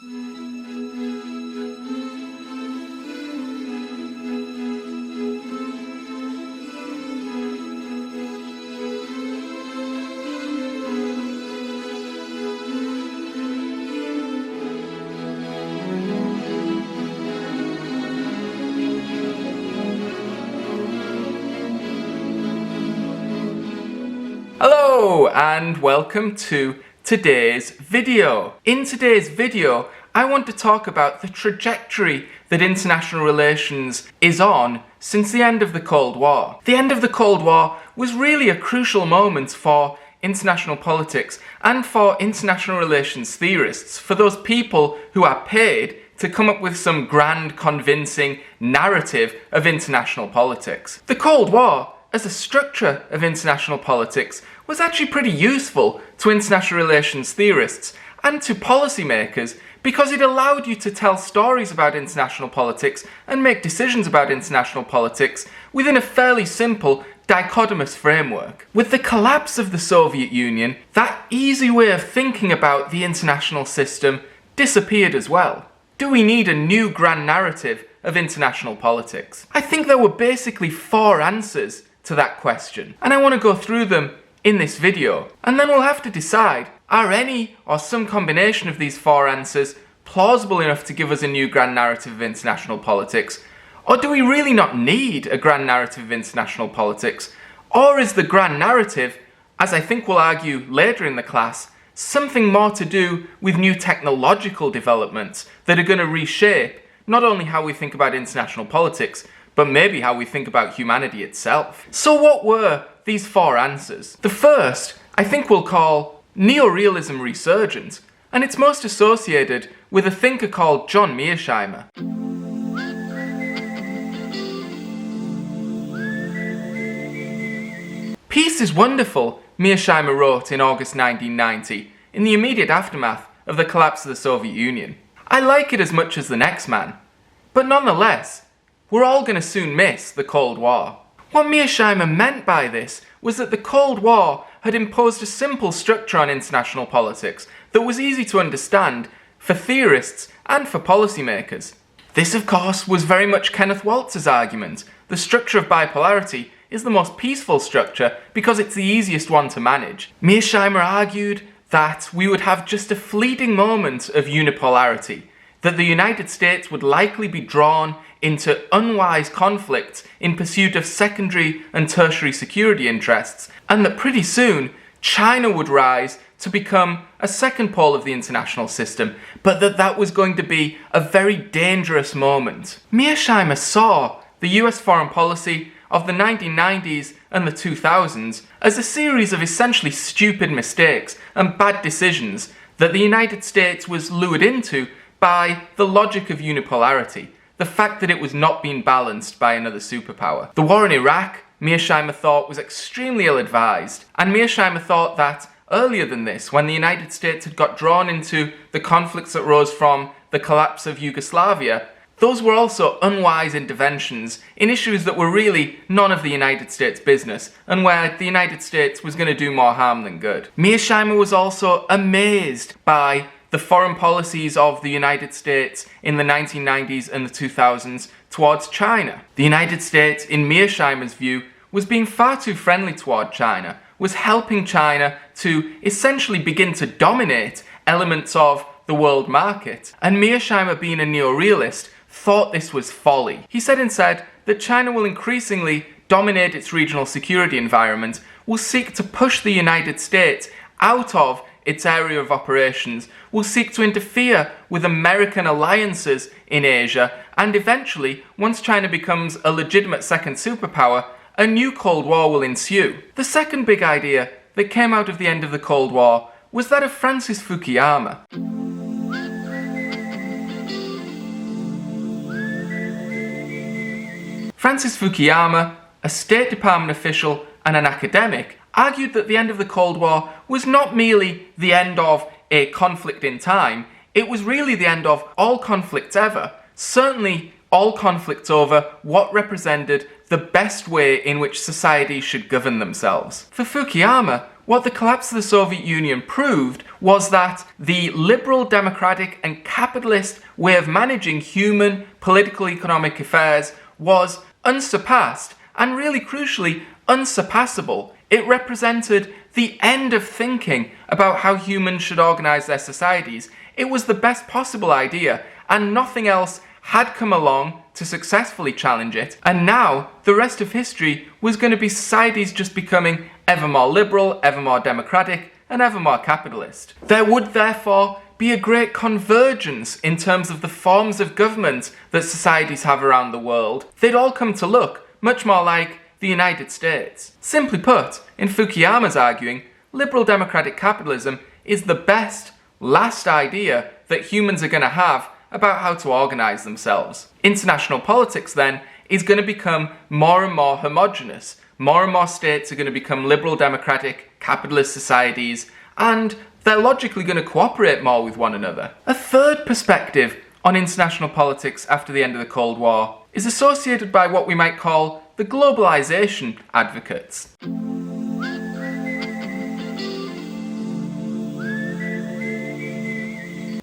Hello and welcome to today's video. In today's video, I want to talk about the trajectory that international relations is on since the end of the Cold War. The end of the Cold War was really a crucial moment for international politics and for international relations theorists, for those people who are paid to come up with some grand, convincing narrative of international politics. The Cold War, as a structure of international politics, was actually pretty useful to international relations theorists and to policymakers because it allowed you to tell stories about international politics and make decisions about international politics within a fairly simple, dichotomous framework. With the collapse of the Soviet Union, that easy way of thinking about the international system disappeared as well. Do we need a new grand narrative of international politics? I think there were basically 4 answers to that question, and I want to go through them in this video, and then we'll have to decide, are any or some combination of these 4 answers plausible enough to give us a new grand narrative of international politics, or do we really not need a grand narrative of international politics, or is the grand narrative, as I think we'll argue later in the class, something more to do with new technological developments that are going to reshape not only how we think about international politics, but maybe how we think about humanity itself. So what were these 4 answers? The first, I think we'll call neorealism resurgent, and it's most associated with a thinker called John Mearsheimer. Peace is wonderful, Mearsheimer wrote in August 1990, in the immediate aftermath of the collapse of the Soviet Union. I like it as much as the next man, but nonetheless, we're all going to soon miss the Cold War. What Mearsheimer meant by this was that the Cold War had imposed a simple structure on international politics that was easy to understand for theorists and for policymakers. This, of course, was very much Kenneth Waltz's argument. The structure of bipolarity is the most peaceful structure because it's the easiest one to manage. Mearsheimer argued that we would have just a fleeting moment of unipolarity, that the United States would likely be drawn into unwise conflicts in pursuit of secondary and tertiary security interests, and that pretty soon China would rise to become a second pole of the international system, but that was going to be a very dangerous moment. Mearsheimer saw the US foreign policy of the 1990s and the 2000s as a series of essentially stupid mistakes and bad decisions that the United States was lured into by the logic of unipolarity, the fact that it was not being balanced by another superpower. The war in Iraq, Mearsheimer thought, was extremely ill-advised, and Mearsheimer thought that earlier than this, when the United States had got drawn into the conflicts that rose from the collapse of Yugoslavia, those were also unwise interventions in issues that were really none of the United States' business, and where the United States was going to do more harm than good. Mearsheimer was also amazed by the foreign policies of the United States in the 1990s and the 2000s towards China. The United States, in Mearsheimer's view, was being far too friendly toward China, was helping China to essentially begin to dominate elements of the world market. And Mearsheimer, being a neorealist, thought this was folly. He said instead that China will increasingly dominate its regional security environment, will seek to push the United States out of its area of operations, will seek to interfere with American alliances in Asia, and eventually, once China becomes a legitimate second superpower, a new Cold War will ensue. The second big idea that came out of the end of the Cold War was that of Francis Fukuyama. Francis Fukuyama, a State Department official and an academic, argued that the end of the Cold War was not merely the end of a conflict in time, it was really the end of all conflicts ever, certainly all conflicts over what represented the best way in which societies should govern themselves. For Fukuyama, what the collapse of the Soviet Union proved was that the liberal, democratic and capitalist way of managing human, political, economic affairs was unsurpassed and really crucially unsurpassable. It represented the end of thinking about how humans should organise their societies. It was the best possible idea, and nothing else had come along to successfully challenge it. And now, the rest of history was going to be societies just becoming ever more liberal, ever more democratic, and ever more capitalist. There would therefore be a great convergence in terms of the forms of government that societies have around the world. They'd all come to look much more like the United States. Simply put, in Fukuyama's arguing, liberal democratic capitalism is the best, last idea that humans are going to have about how to organise themselves. International politics, then, is going to become more and more homogenous. More and more states are going to become liberal democratic capitalist societies, and they're logically going to cooperate more with one another. A third perspective on international politics after the end of the Cold War is associated by what we might call the globalisation advocates.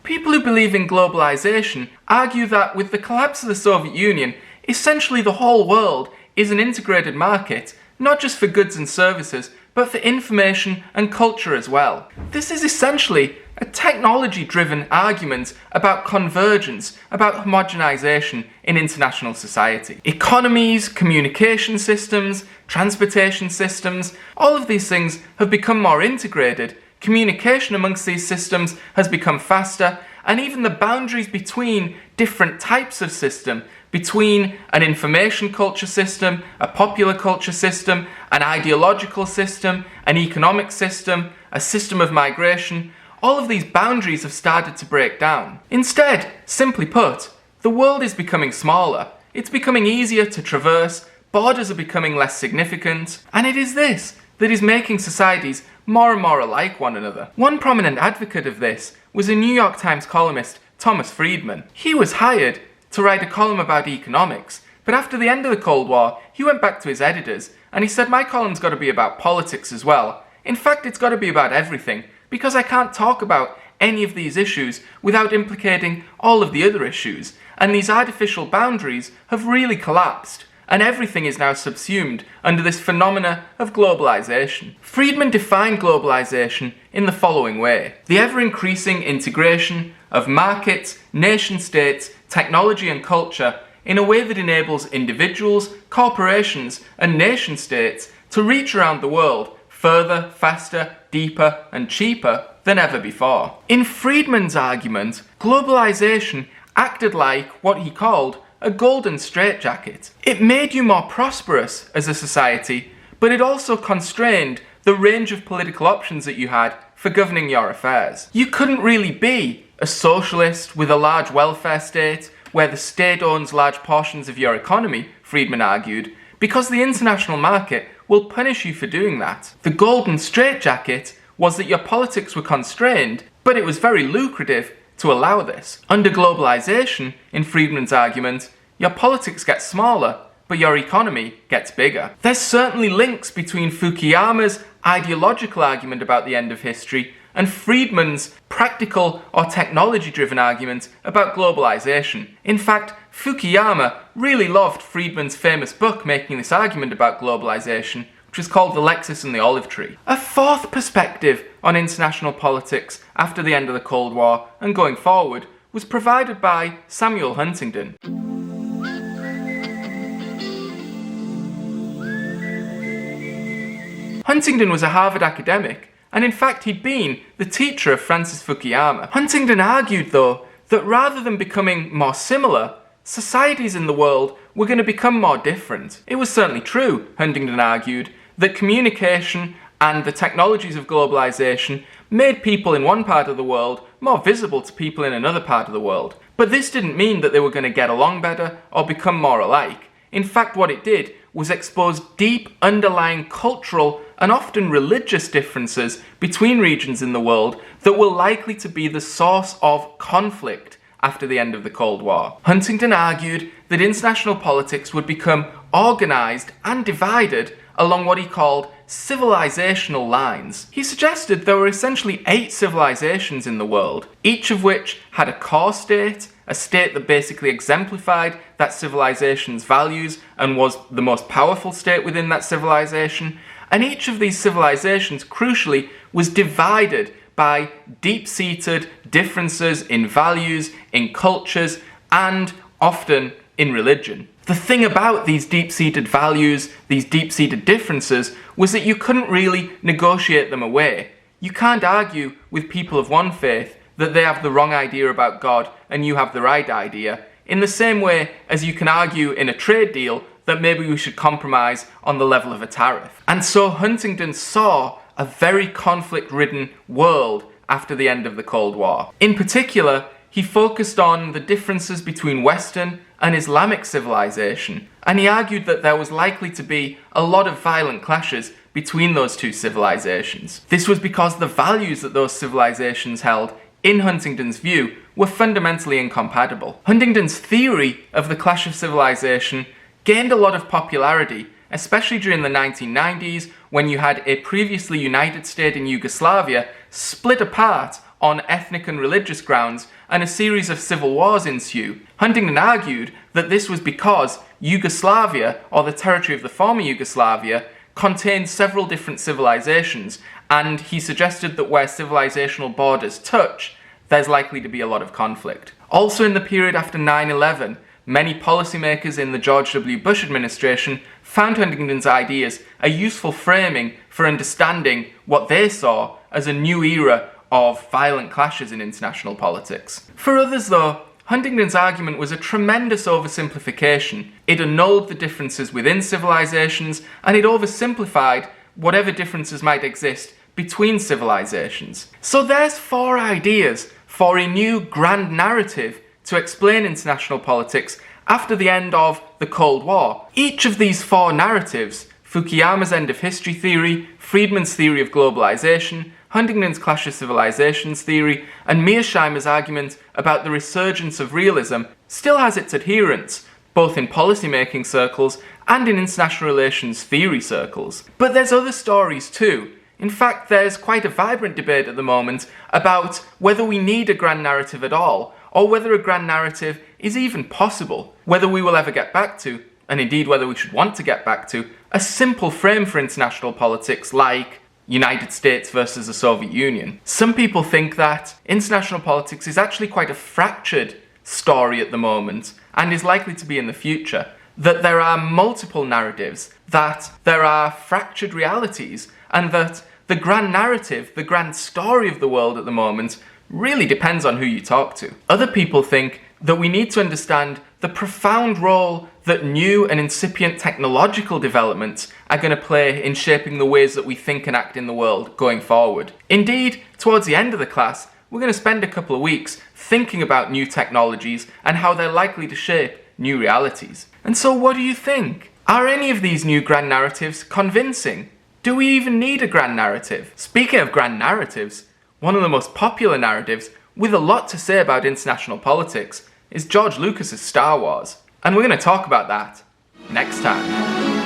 People who believe in globalisation argue that with the collapse of the Soviet Union, essentially the whole world is an integrated market, not just for goods and services, but for information and culture as well. This is essentially a technology-driven argument about convergence, about homogenization in international society. Economies, communication systems, transportation systems, all of these things have become more integrated. Communication amongst these systems has become faster, and even the boundaries between different types of system, between an information culture system, a popular culture system, an ideological system, an economic system, a system of migration, all of these boundaries have started to break down. Instead, simply put, the world is becoming smaller. It's becoming easier to traverse, borders are becoming less significant, and it is this that is making societies more and more alike one another. One prominent advocate of this was a New York Times columnist, Thomas Friedman. He was hired to write a column about economics, but after the end of the Cold War, he went back to his editors and he said, my column's got to be about politics as well. In fact, it's got to be about everything, because I can't talk about any of these issues without implicating all of the other issues, and these artificial boundaries have really collapsed, and everything is now subsumed under this phenomena of globalization. Friedman defined globalization in the following way: the ever-increasing integration of markets, nation-states, technology and culture in a way that enables individuals, corporations and nation-states to reach around the world further, faster, deeper and cheaper than ever before. In Friedman's argument, globalization acted like what he called a golden straitjacket. It made you more prosperous as a society, but it also constrained the range of political options that you had for governing your affairs. You couldn't really be a socialist with a large welfare state where the state owns large portions of your economy, Friedman argued, because the international market will punish you for doing that. The golden straitjacket was that your politics were constrained, but it was very lucrative to allow this. Under globalization, in Friedman's argument, your politics get smaller, but your economy gets bigger. There's certainly links between Fukuyama's ideological argument about the end of history and Friedman's practical or technology-driven argument about globalization. In fact, Fukuyama really loved Friedman's famous book making this argument about globalization, which is called The Lexus and the Olive Tree. A fourth perspective on international politics after the end of the Cold War and going forward was provided by Samuel Huntington. Huntington was a Harvard academic, and in fact he'd been the teacher of Francis Fukuyama. Huntington argued, though, that rather than becoming more similar, societies in the world were going to become more different. It was certainly true, Huntington argued, that communication and the technologies of globalization made people in one part of the world more visible to people in another part of the world. But this didn't mean that they were going to get along better or become more alike. In fact, what it did was expose deep underlying cultural and often religious differences between regions in the world that were likely to be the source of conflict after the end of the Cold War. Huntington argued that international politics would become organised and divided along what he called civilizational lines. He suggested there were essentially 8 civilizations in the world, each of which had a core state, a state that basically exemplified that civilization's values and was the most powerful state within that civilization, and each of these civilizations, crucially, was divided by deep-seated differences in values, in cultures, and often in religion. The thing about these deep-seated values, these deep-seated differences, was that you couldn't really negotiate them away. You can't argue with people of one faith that they have the wrong idea about God and you have the right idea, in the same way as you can argue in a trade deal that maybe we should compromise on the level of a tariff. And so Huntington saw a very conflict-ridden world after the end of the Cold War. In particular, he focused on the differences between Western and Islamic civilization, and he argued that there was likely to be a lot of violent clashes between those two civilizations. This was because the values that those civilizations held, in Huntington's view, were fundamentally incompatible. Huntington's theory of the clash of civilization gained a lot of popularity, especially during the 1990s, when you had a previously united state in Yugoslavia split apart on ethnic and religious grounds, and a series of civil wars ensue. Huntington argued that this was because Yugoslavia, or the territory of the former Yugoslavia, contained several different civilizations, and he suggested that where civilizational borders touch, there's likely to be a lot of conflict. Also in the period after 9/11, many policymakers in the George W. Bush administration found Huntington's ideas a useful framing for understanding what they saw as a new era of violent clashes in international politics. For others, though, Huntington's argument was a tremendous oversimplification. It annulled the differences within civilizations, and it oversimplified whatever differences might exist between civilizations. So there's 4 ideas for a new grand narrative to explain international politics after the end of the Cold War. Each of these 4 narratives, Fukuyama's end of history theory, Friedman's theory of globalization, Huntington's clash of civilizations theory, and Mearsheimer's argument about the resurgence of realism, still has its adherents, both in policymaking circles and in international relations theory circles. But there's other stories too. In fact, there's quite a vibrant debate at the moment about whether we need a grand narrative at all, or whether a grand narrative is even possible, whether we will ever get back to, and indeed whether we should want to get back to, a simple frame for international politics like United States versus the Soviet Union. Some people think that international politics is actually quite a fractured story at the moment, and is likely to be in the future. That there are multiple narratives, that there are fractured realities, and that the grand narrative, the grand story of the world at the moment, really depends on who you talk to. Other people think that we need to understand the profound role that new and incipient technological developments are going to play in shaping the ways that we think and act in the world going forward. Indeed, towards the end of the class, we're going to spend a couple of weeks thinking about new technologies and how they're likely to shape new realities. And so what do you think? Are any of these new grand narratives convincing? Do we even need a grand narrative? Speaking of grand narratives, one of the most popular narratives with a lot to say about international politics is George Lucas's Star Wars. And we're going to talk about that next time.